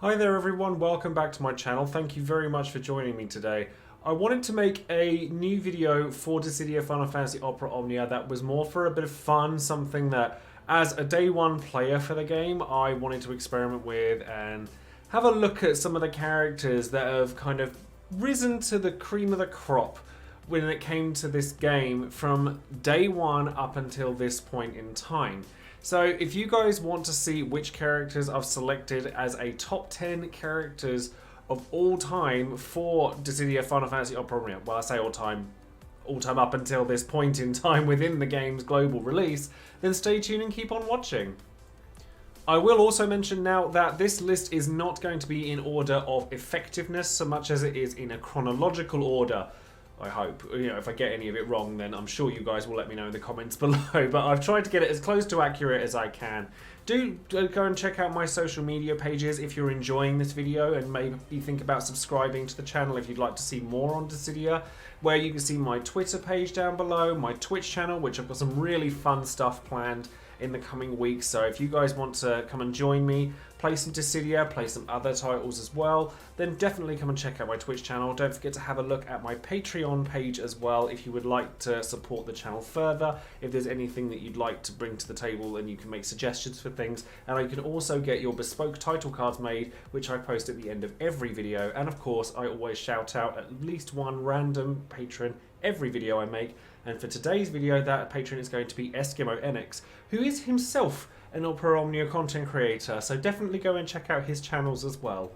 Hi there everyone, welcome back to my channel. Thank you very much for joining me today. I wanted to make a new video for Dissidia Final Fantasy Opera Omnia that was more for a bit of fun, something that as a day one player for the game I wanted to experiment with and have a look at some of the characters that have kind of risen to the cream of the crop when it came to this game from day one up until this point in time. So if you guys want to see which characters I've selected as a top 10 characters of all time for Dissidia Final Fantasy Opera Omnia, well I say all time up until this point in time within the game's global release, then stay tuned and keep on watching. I will also mention now that this list is not going to be in order of effectiveness so much as it is in a chronological order. I hope. You know, if I get any of it wrong, then I'm sure you guys will let me know in the comments below. But I've tried to get it as close to accurate as I can. Do go and check out my social media pages if you're enjoying this video, and maybe think about subscribing to the channel if you'd like to see more on Dissidia, where you can see my Twitter page down below, my Twitch channel, which I've got some really fun stuff planned in the coming weeks. So if you guys want to come and join me, play some Dissidia, play some other titles as well, then definitely come and check out my Twitch channel. Don't forget to have a look at my Patreon page as well if you would like to support the channel further, if there's anything that you'd like to bring to the table, and you can make suggestions for things. And you can also get your bespoke title cards made, which I post at the end of every video. And of course I always shout out at least one random patron every video I make. And for today's video, that patron is going to be Eskimo NX, who is himself an Opera Omnia content creator, so definitely go and check out his channels as well.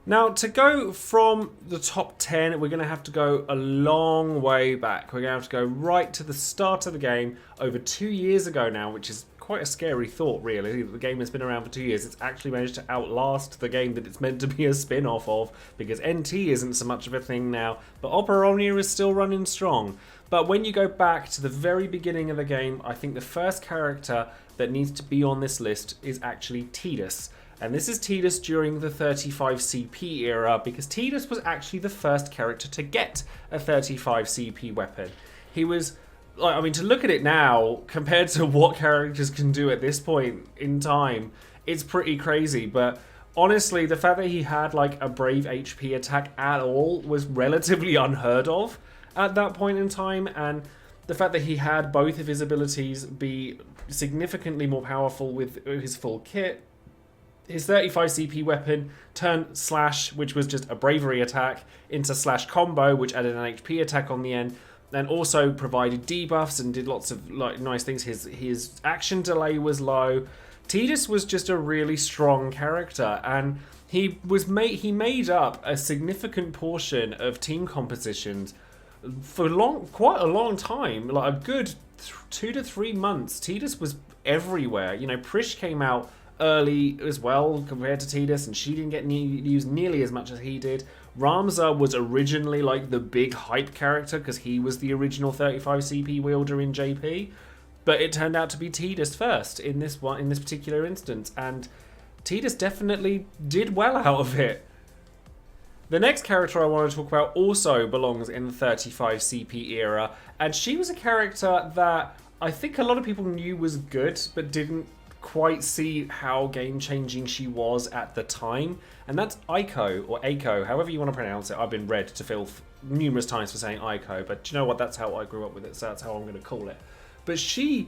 Now, to go from the top 10, we're going to have to go a long way back. We're going to have to go right to the start of the game, over 2 years ago now, which is quite a scary thought, really. The game has been around for 2 years. It's actually managed to outlast the game that it's meant to be a spin-off of, because NT isn't so much of a thing now, but Opera Omnia is still running strong. But when you go back to the very beginning of the game, I think the first character that needs to be on this list is actually Tidus. And this is Tidus during the 35 CP era, because Tidus was actually the first character to get a 35 CP weapon. He was, I mean, to look at it now, compared to what characters can do at this point in time, it's pretty crazy. But honestly, the fact that he had like a brave HP attack at all was relatively unheard of at that point in time, and the fact that he had both of his abilities be significantly more powerful with his full kit. His 35 CP weapon turned Slash, which was just a bravery attack, into Slash combo, which added an HP attack on the end, and also provided debuffs and did lots of like nice things. His action delay was low. Tidus was just a really strong character, and he made up a significant portion of team compositions for quite a long time, like a good 2 to 3 months. Tidus was everywhere. You know, Prish came out early as well compared to Tidus, and she didn't get used nearly as much as he did. Ramza was originally like the big hype character because he was the original 35 CP wielder in JP, but it turned out to be Tidus first in this particular instance, and Tidus definitely did well out of it. The next character I want to talk about also belongs in the 35 CP era, and she was a character that I think a lot of people knew was good, but didn't quite see how game-changing she was at the time, and that's Eiko, or Eiko, however you want to pronounce it. I've been read to filth numerous times for saying Eiko, but do you know what? That's how I grew up with it, so that's how I'm going to call it. But she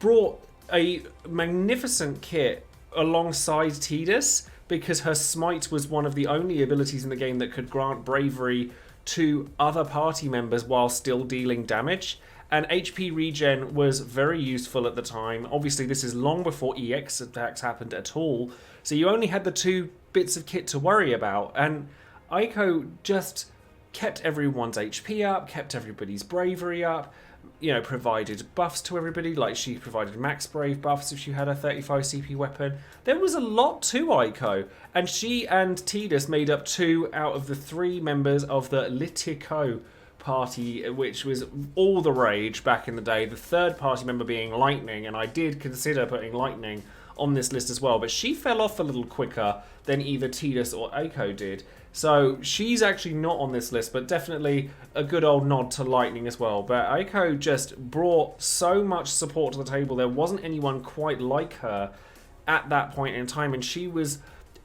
brought a magnificent kit alongside Tidus, because her smite was one of the only abilities in the game that could grant bravery to other party members while still dealing damage. And HP regen was very useful at the time. Obviously, this is long before EX attacks happened at all, so you only had the 2 bits of kit to worry about. And Eiko just kept everyone's HP up, kept everybody's bravery up, you know, provided buffs to everybody, like she provided max brave buffs if she had a 35 CP weapon. There was a lot to Eiko, and she and Tidus made up 2 out of the 3 members of the Litico party, which was all the rage back in the day. The third party member being Lightning, and I did consider putting Lightning on this list as well, but she fell off a little quicker than either Tidus or Eiko did. So she's actually not on this list, but definitely a good old nod to Lightning as well. But Eiko just brought so much support to the table. There wasn't anyone quite like her at that point in time, and she was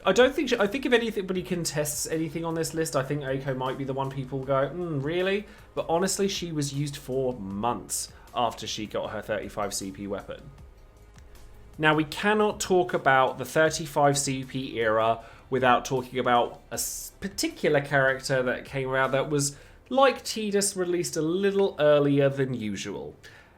I don't think... I think if anybody contests anything on this list, I think Eiko might be the one people go, really? But honestly, she was used for months after she got her 35 CP weapon. Now, we cannot talk about the 35 CP era without talking about a particular character that came out that was, like Tidus, released a little earlier than usual.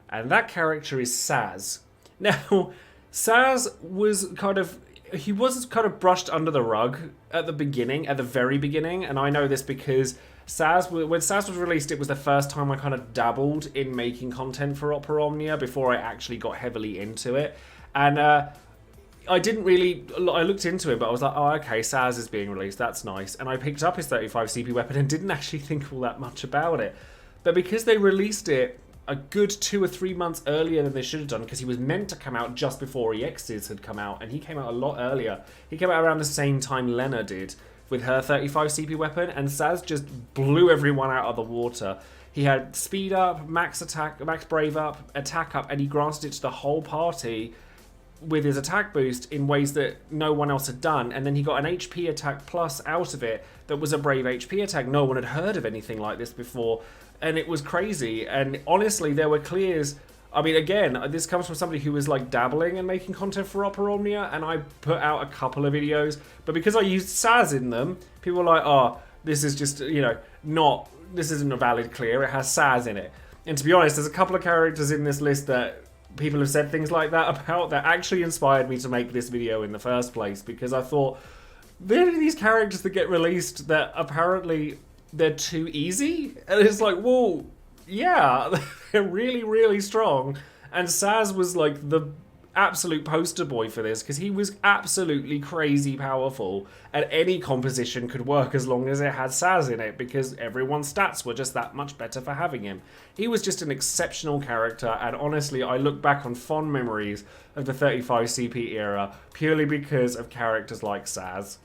And that character is Sazh. Now, Sazh was kind of... He was kind of brushed under the rug at the beginning, at the very beginning, and I know this because Sazh, when Sazh was released, it was the first time I kind of dabbled in making content for Opera Omnia before I actually got heavily into it. And I didn't really... I looked into it, but I was like, oh, okay, Sazh is being released, that's nice. And I picked up his 35 CP weapon and didn't actually think all that much about it. But because they released it a good 2 or 3 months earlier than they should have done, because he was meant to come out just before EXs had come out, and he came out a lot earlier. He came out around the same time Lenna did with her 35 CP weapon, and Sazh just blew everyone out of the water. He had speed up, max attack, max brave up, attack up, and he granted it to the whole party with his attack boost in ways that no one else had done, and then he got an HP attack plus out of it that was a brave HP attack. No one had heard of anything like this before, and it was crazy. And honestly, there were clears. I mean, again, this comes from somebody who was like dabbling and making content for Opera Omnia, and I put out a couple of videos, but because I used Sazh in them, people were like, oh, this is just, you know, this isn't a valid clear, it has Sazh in it. And to be honest, there's a couple of characters in this list that people have said things like that about that actually inspired me to make this video in the first place, because I thought, there are these characters that get released that apparently they're too easy, and it's like, well, yeah, they're really, really strong. And Sazh was like the absolute poster boy for this, because he was absolutely crazy powerful, and any composition could work as long as it had Sazh in it, because everyone's stats were just that much better for having him. He was just an exceptional character, and honestly, I look back on fond memories of the 35 CP era purely because of characters like Sazh.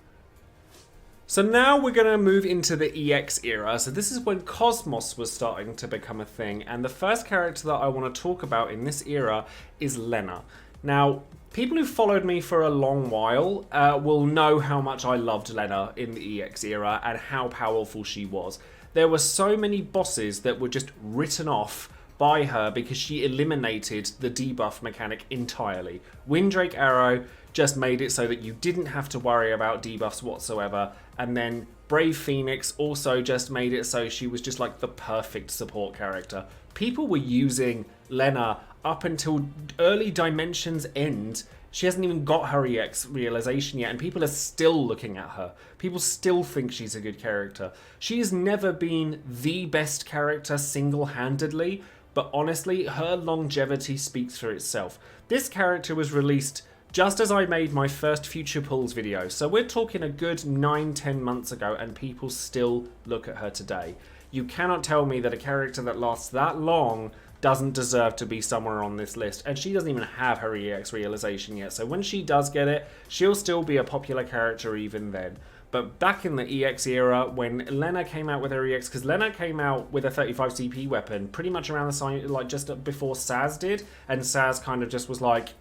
So now we're going to move into the EX era. So this is when Cosmos was starting to become a thing, and the first character that I want to talk about in this era is Lenna. Now, people who followed me for a long while will know how much I loved Lenna in the EX era and how powerful she was. There were so many bosses that were just written off by her because she eliminated the debuff mechanic entirely. Windrake Arrow just made it so that you didn't have to worry about debuffs whatsoever, and then Brave Phoenix also just made it so she was just like the perfect support character. People were using Lenna up until early Dimensions End. She hasn't even got her EX realization yet, and people are still looking at her. People still think she's a good character. She has never been the best character single-handedly, but honestly, her longevity speaks for itself. This character was released just as I made my first Future Pulls video, so we're talking a good 9-10 months ago, and people still look at her today. You cannot tell me that a character that lasts that long doesn't deserve to be somewhere on this list, and she doesn't even have her EX realization yet, so when she does get it, she'll still be a popular character even then. But back in the EX era, when Lenna came out with her EX, because Lenna came out with a 35 CP weapon pretty much around the time, like just before Sazh did, and Sazh kind of just was like,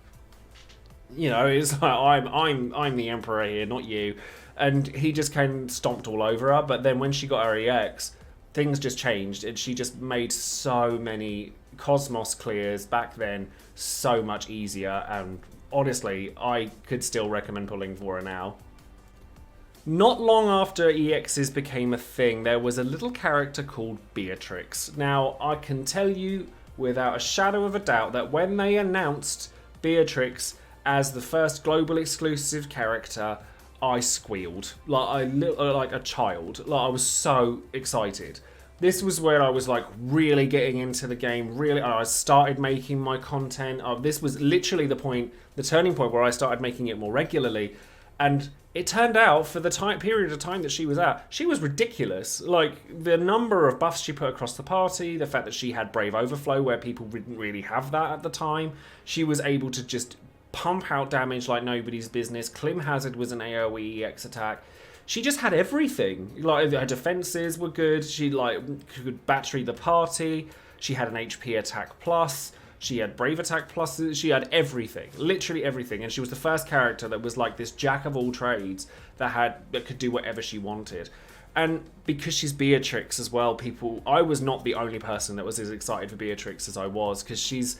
you know, it's like, I'm the emperor here, not you. And he just came stomped all over her. But then when she got her EX, things just changed, and she just made so many Cosmos clears back then so much easier. And honestly, I could still recommend pulling for her now. Not long after EXs became a thing, there was a little character called Beatrix. Now, I can tell you without a shadow of a doubt that when they announced Beatrix as the first global exclusive character, I squealed like a child. Like, I was so excited. This was where I was like really getting into the game. Really, I started making my content. This was literally the turning point where I started making it more regularly. And it turned out, for the period of time that she was at, she was ridiculous. Like, the number of buffs she put across the party, the fact that she had Brave Overflow where people didn't really have that at the time. She was able to just pump out damage like nobody's business. Clim Hazard was an AoE EX attack. She just had everything. Like, her defenses were good. She like could battery the party. She had an HP attack plus. She had brave attack pluses. She had everything, literally everything. And she was the first character that was like this jack of all trades that could do whatever she wanted. And because she's Beatrix as well, I was not the only person that was as excited for Beatrix as I was, because she's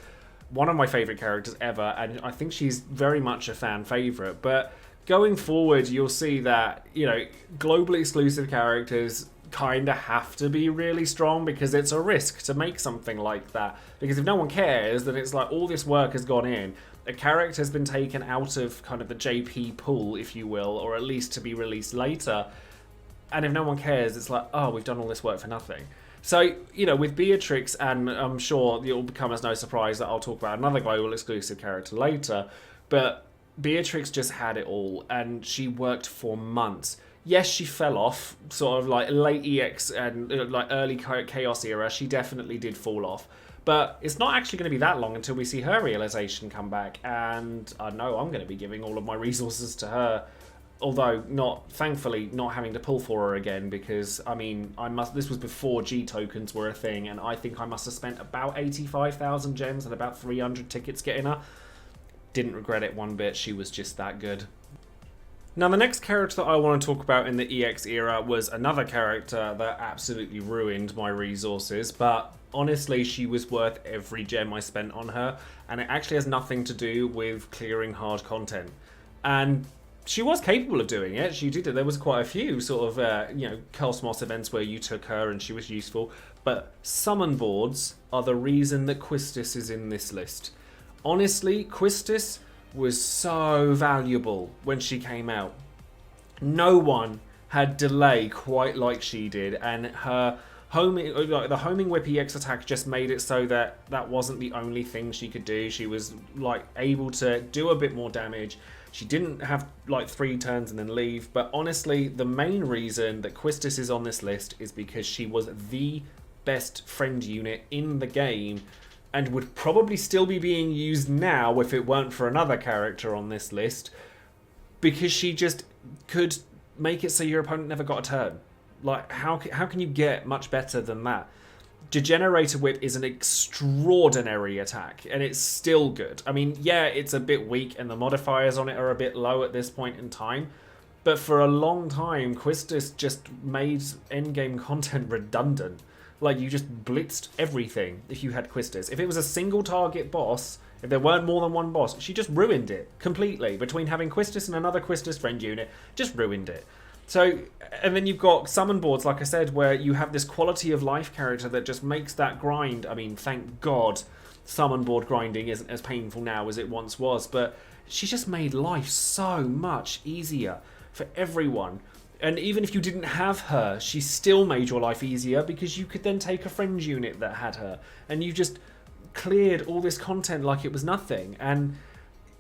one of my favourite characters ever, and I think she's very much a fan favourite. But going forward, you'll see that, you know, globally exclusive characters kind of have to be really strong, because it's a risk to make something like that. Because if no one cares, then it's like all this work has gone in. A character has been taken out of kind of the JP pool, if you will, or at least to be released later. And if no one cares, it's like, oh, we've done all this work for nothing. So, you know, with Beatrix, and I'm sure it will become as no surprise that I'll talk about another global exclusive character later, but Beatrix just had it all, and she worked for months. Yes, she fell off, sort of like late EX and like early Chaos era. She definitely did fall off. But it's not actually going to be that long until we see her realization come back, and I know I'm going to be giving all of my resources to her. Although, thankfully, not having to pull for her again, because, I mean, this was before G tokens were a thing, and I think I must have spent about 85,000 gems and about 300 tickets getting her. Didn't regret it one bit, she was just that good. Now, the next character that I want to talk about in the EX era was another character that absolutely ruined my resources, but honestly, she was worth every gem I spent on her, and it actually has nothing to do with clearing hard content. And she was capable of doing it. She did it. There was quite a few sort of, you know, Cosmos events where you took her and she was useful. But summon boards are the reason that Quistis is in this list. Honestly, Quistis was so valuable when she came out. No one had delay quite like she did, and her the homing whip EX attack just made it so that that wasn't the only thing she could do. She was like able to do a bit more damage. She didn't have like 3 turns and then leave, but honestly, the main reason that Quistis is on this list is because she was the best friend unit in the game, and would probably still be being used now if it weren't for another character on this list, because she just could make it so your opponent never got a turn. Like, how can you get much better than that? Degenerator Whip is an extraordinary attack, and it's still good. I mean, yeah, it's a bit weak, and the modifiers on it are a bit low at this point in time, but for a long time, Quistis just made endgame content redundant. Like, you just blitzed everything if you had Quistis. If it was a single target boss, if there weren't more than one boss, she just ruined it completely. Between having Quistis and another Quistis friend unit, just ruined it. So, and then you've got summon boards, like I said, where you have this quality of life character that just makes that grind. I mean, thank God summon board grinding isn't as painful now as it once was, but she just made life so much easier for everyone. And even if you didn't have her, she still made your life easier, because you could then take a friend unit that had her, and you just cleared all this content like it was nothing. And,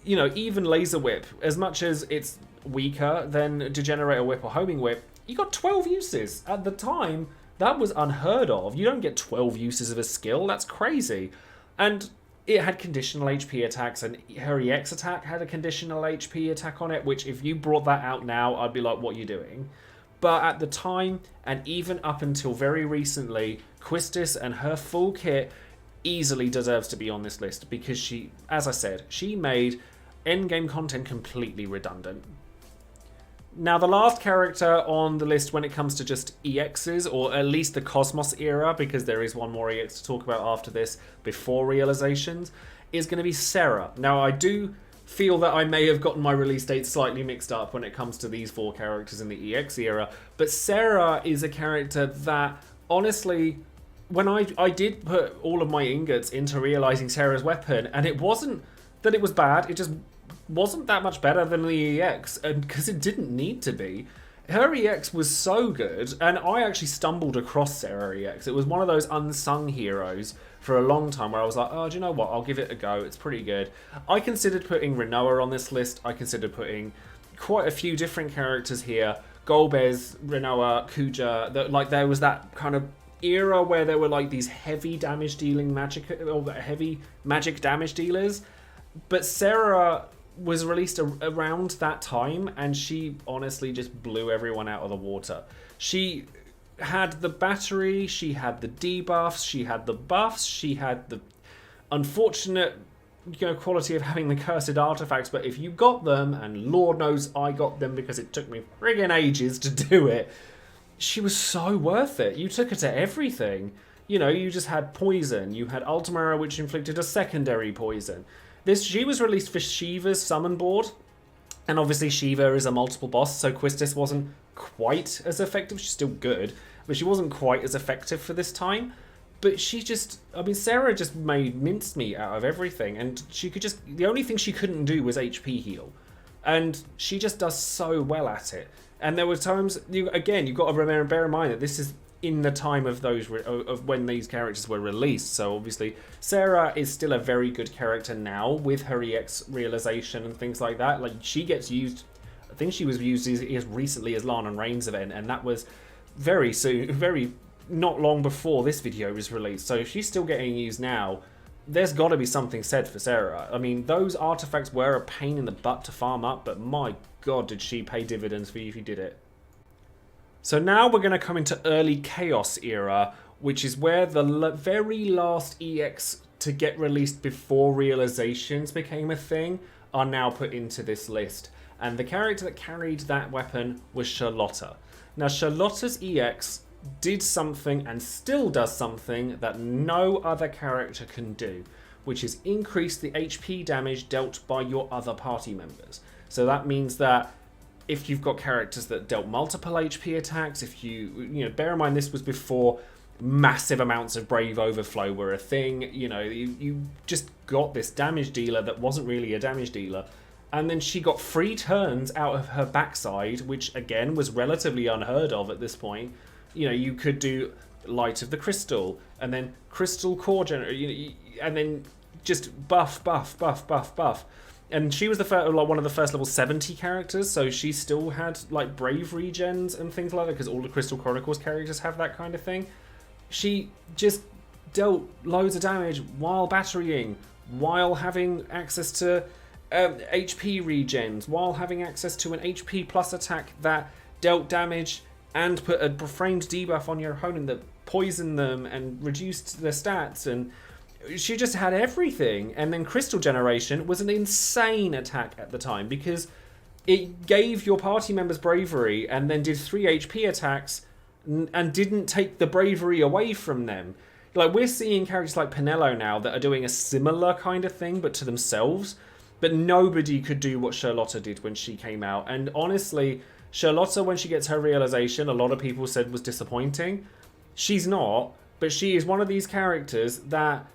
you know, even Laser Whip, as much as it's weaker than Degenerator Whip or Homing Whip, you got 12 uses. At the time, that was unheard of. You don't get 12 uses of a skill. That's crazy. And it had conditional HP attacks, and her EX attack had a conditional HP attack on it, which if you brought that out now, I'd be like, what are you doing? But at the time, and even up until very recently, Quistis and her full kit easily deserves to be on this list, because she, as I said, she made endgame content completely redundant. Now, the last character on the list when it comes to just EXs, or at least the Cosmos era, because there is one more EX to talk about after this, before realizations, is going to be Serah. Now, I do feel that I may have gotten my release date slightly mixed up when it comes to these 4 characters in the EX era, but Serah is a character that, honestly, when I did put all of my ingots into realizing Serah's weapon, and it wasn't that it was bad, it just wasn't that much better than the EX, and because it didn't need to be. Her EX was so good, and I actually stumbled across Serah EX. It was one of those unsung heroes for a long time where I was like, oh, do you know what? I'll give it a go. It's pretty good. I considered putting Renoa on this list. I considered putting quite a few different characters here. Golbez, Renoa, Kuja. Like, there was that kind of era where there were like these heavy damage dealing magic, or heavy magic damage dealers. But Serah was released around that time, and she honestly just blew everyone out of the water. She had the battery, she had the debuffs, she had the buffs, she had the unfortunate quality of having the cursed artifacts, but if you got them, and Lord knows I got them because it took me friggin' ages to do it, she was so worth it. You took her to everything. You just had poison. You had Ultima, which inflicted a secondary poison. She was released for Shiva's summon board, and obviously Shiva is a multiple boss, so Quistis wasn't quite as effective. She's still good, but she wasn't quite as effective for this time. But Serah just made mincemeat out of everything, and the only thing she couldn't do was HP heal. And she just does so well at it. And there were times, you've got to bear in mind that this is in the time of when these characters were released. So obviously, Serah is still a very good character now with her EX realization and things like that. Like, she gets used, I think she was used as recently as Lana and Reigns event, and that was very soon, not long before this video was released. So if she's still getting used now, there's got to be something said for Serah. I mean, those artifacts were a pain in the butt to farm up, but my god, did she pay dividends for you if you did it. So now we're going to come into early Chaos era, which is where the very last EX to get released before realizations became a thing are now put into this list. And the character that carried that weapon was Sherlotta. Now, Sherlotta's EX did something and still does something that no other character can do, which is increase the HP damage dealt by your other party members. So that means that if you've got characters that dealt multiple HP attacks, if you bear in mind this was before massive amounts of Brave Overflow were a thing, you just got this damage dealer that wasn't really a damage dealer. And then she got 3 turns out of her backside, which again was relatively unheard of at this point. You could do Light of the Crystal, and then Crystal Core and then just buff. And she was one of the first level 70 characters, so she still had like Brave regens and things like that, because all the Crystal Chronicles characters have that kind of thing. She just dealt loads of damage while batterying, while having access to HP regens, while having access to an HP plus attack that dealt damage and put a framed debuff on your opponent that poisoned them and reduced their stats, and she just had everything. And then Crystal Generation was an insane attack at the time because it gave your party members bravery and then did 3 HP attacks and didn't take the bravery away from them. Like, we're seeing characters like Pinello now that are doing a similar kind of thing but to themselves, but nobody could do what Sherlotta did when she came out. And honestly, Sherlotta, when she gets her realization, a lot of people said was disappointing. She's not, but she is one of these characters that,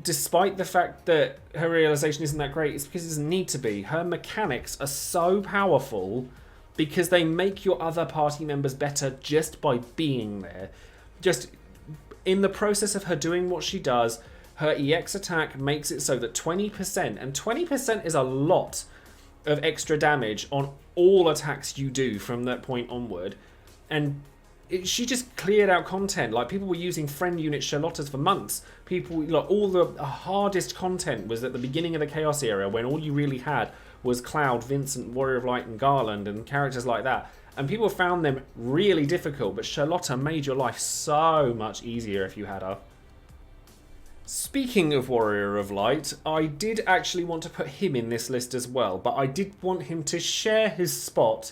despite the fact that her realization isn't that great, it's because it doesn't need to be. Her mechanics are so powerful because they make your other party members better just by being there. Just in the process of her doing what she does, her EX attack makes it so that 20%, and 20% is a lot of extra damage on all attacks you do from that point onward. And she just cleared out content. Like, people were using friend unit Sherlottas for months. All the hardest content was at the beginning of the Chaos era, when all you really had was Cloud, Vincent, Warrior of Light, and Garland, and characters like that. And people found them really difficult, but Sherlotta made your life so much easier if you had her. Speaking of Warrior of Light, I did actually want to put him in this list as well, but I did want him to share his spot,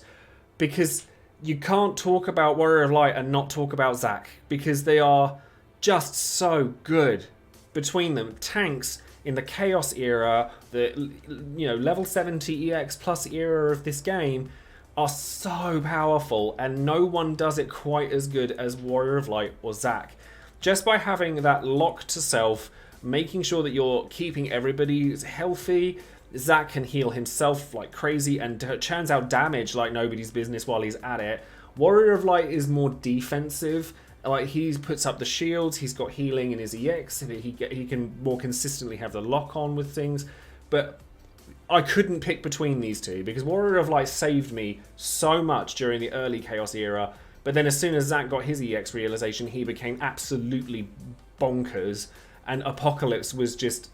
because you can't talk about Warrior of Light and not talk about Zack, because they are just so good between them. Tanks in the Chaos era, the level 70 EX plus era of this game, are so powerful, and no one does it quite as good as Warrior of Light or Zack. Just by having that lock to self, making sure that you're keeping everybody healthy. Zack can heal himself like crazy and churns out damage like nobody's business while he's at it. Warrior of Light is more defensive. Like, he puts up the shields, he's got healing in his EX, he can more consistently have the lock on with things. But I couldn't pick between these two, because Warrior of Light saved me so much during the early Chaos era. But then as soon as Zack got his EX realization, he became absolutely bonkers, and Apocalypse was just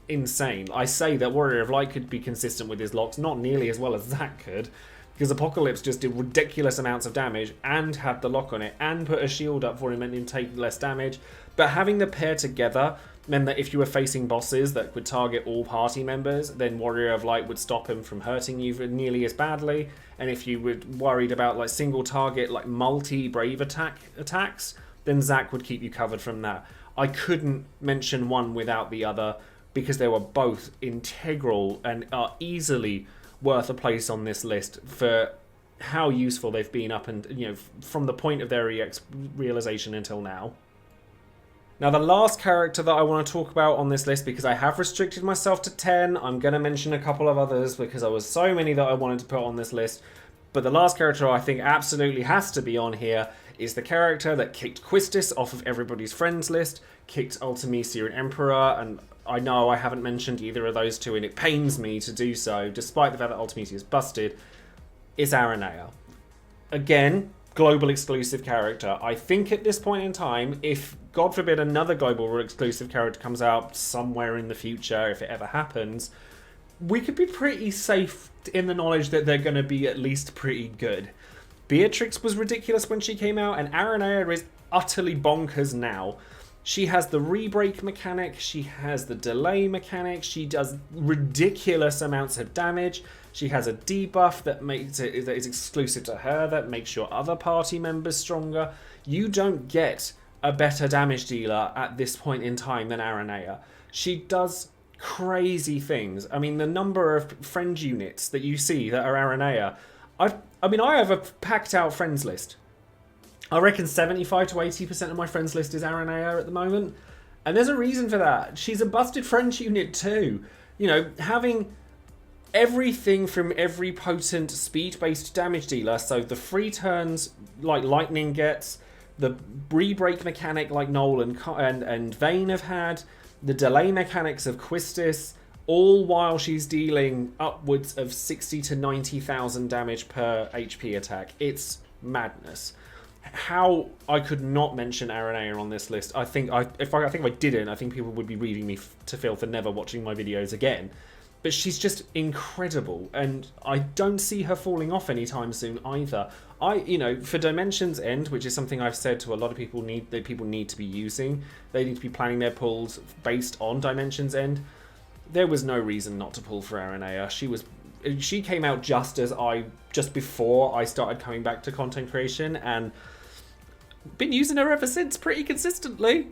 insane. I say that Warrior of Light could be consistent with his locks, not nearly as well as Zack could, Because Apocalypse just did ridiculous amounts of damage and had the lock on it and put a shield up for him and him take less damage. But having the pair together meant that if you were facing bosses that would target all party members, then Warrior of Light would stop him from hurting you nearly as badly. And if you were worried about like single target, like multi-brave attacks, then Zack would keep you covered from that. I couldn't mention one without the other because they were both integral and are easily worth a place on this list for how useful they've been up and, you know, from the point of their EX realization until now. Now, the last character that I want to talk about on this list, because I have restricted myself to 10, I'm going to mention a couple of others because there was so many that I wanted to put on this list, but the last character I think absolutely has to be on here is the character that kicked Quistis off of everybody's friends list, kicked Ultimecia and Emperor, and I know I haven't mentioned either of those two, and it pains me to do so, despite the fact that Ultimecia is busted. It's Aranea. Again, global exclusive character. I think at this point in time, if, God forbid, another global exclusive character comes out somewhere in the future, if it ever happens, we could be pretty safe in the knowledge that they're going to be at least pretty good. Beatrix was ridiculous when she came out, and Aranea is utterly bonkers now. She has the re-break mechanic, she has the delay mechanic, she does ridiculous amounts of damage, she has a debuff that is exclusive to her, that makes your other party members stronger. You don't get a better damage dealer at this point in time than Aranea. She does crazy things. I mean, the number of friend units that you see that are Aranea, I have a packed out friends list. I reckon 75 to 80% of my friends list is Aranea at the moment. And there's a reason for that. She's a busted friends unit too. You know, having everything from every potent speed-based damage dealer, so the free turns like Lightning gets, the re-break mechanic like Noel and Vayne have had, the delay mechanics of Quistis, all while she's dealing upwards of 60 to 90,000 damage per HP attack. It's madness. How I could not mention Aranea on this list, I think if I didn't, I think people would be reading me to filth and never watching my videos again. But she's just incredible, and I don't see her falling off anytime soon either. For Dimensions End, which is something I've said to a lot of people need to be using, they need to be planning their pulls based on Dimensions End. There was no reason not to pull for Aranea. She came out just before I started coming back to content creation, and been using her ever since pretty consistently.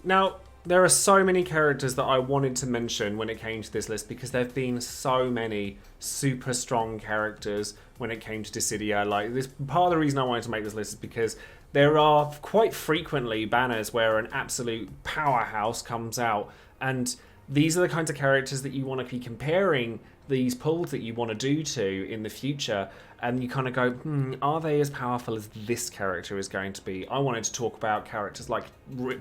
Now, there are so many characters that I wanted to mention when it came to this list because there have been so many super strong characters when it came to Dissidia. Like, this part of the reason I wanted to make this list is because there are quite frequently banners where an absolute powerhouse comes out, and these are the kinds of characters that you want to be comparing these pulls that you want to do to in the future, and you kind of go, are they as powerful as this character is going to be? I wanted to talk about characters like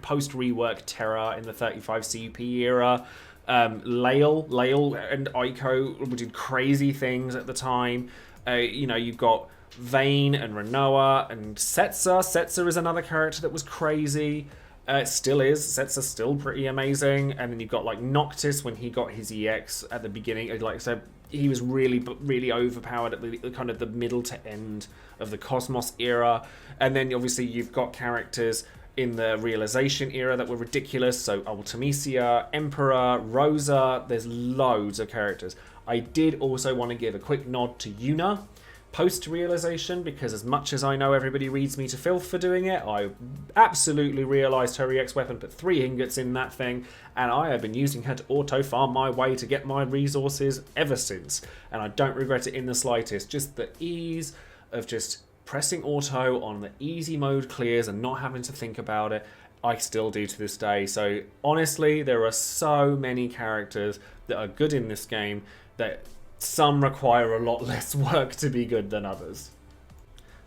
post-rework Terra in the 35 CP era, Lael and Eiko did crazy things at the time. You've got Vayne and Renoa and Setzer. Setzer is another character that was crazy. It still is. Setzer's still pretty amazing. And then you've got like Noctis when he got his EX at the beginning. Like I said, he was really overpowered at the kind of the middle to end of the Cosmos era. And then obviously you've got characters in the Realization era that were ridiculous. So Ultimecia, Emperor, Rosa. There's loads of characters. I did also want to give a quick nod to Yuna post-realization, because as much as I know everybody reads me to filth for doing it, I absolutely realized her EX weapon put 3 ingots in that thing, and I have been using her to auto-farm my way to get my resources ever since, and I don't regret it in the slightest. Just the ease of just pressing auto on the easy mode clears and not having to think about it, I still do to this day. So honestly, there are so many characters that are good in this game that some require a lot less work to be good than others.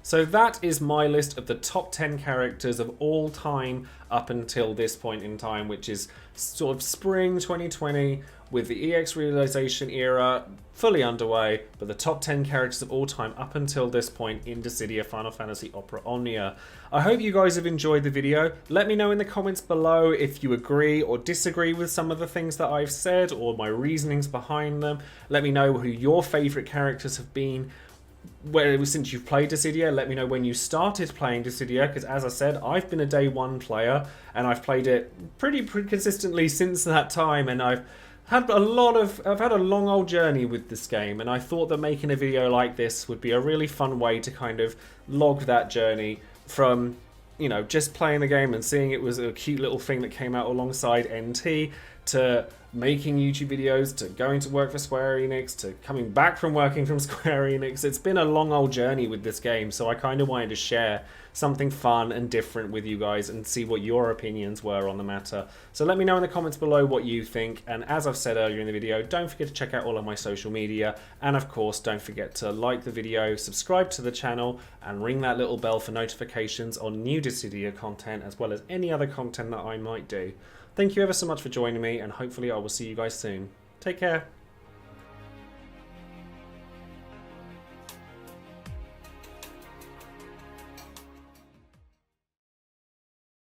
So that is my list of the top 10 characters of all time up until this point in time, which is sort of spring 2020 with the EX realization era fully underway, but the top 10 characters of all time up until this point in Dissidia Final Fantasy Opera Omnia. I hope you guys have enjoyed the video. Let me know in the comments below if you agree or disagree with some of the things that I've said or my reasonings behind them. Let me know who your favourite characters have been since you've played Dissidia. Let me know when you started playing Dissidia, because as I said, I've been a day one player and I've played it pretty consistently since that time, and I've had a long old journey with this game, and I thought that making a video like this would be a really fun way to kind of log that journey from, you know, just playing the game and seeing it was a cute little thing that came out alongside NT, to making YouTube videos, to going to work for Square Enix, to coming back from working from Square Enix. It's been a long old journey with this game, so I kind of wanted to share something fun and different with you guys and see what your opinions were on the matter. So let me know in the comments below what you think, and as I've said earlier in the video, don't forget to check out all of my social media, and of course don't forget to like the video, subscribe to the channel, and ring that little bell for notifications on new Dissidia content as well as any other content that I might do. Thank you ever so much for joining me, and hopefully I will see you guys soon. Take care.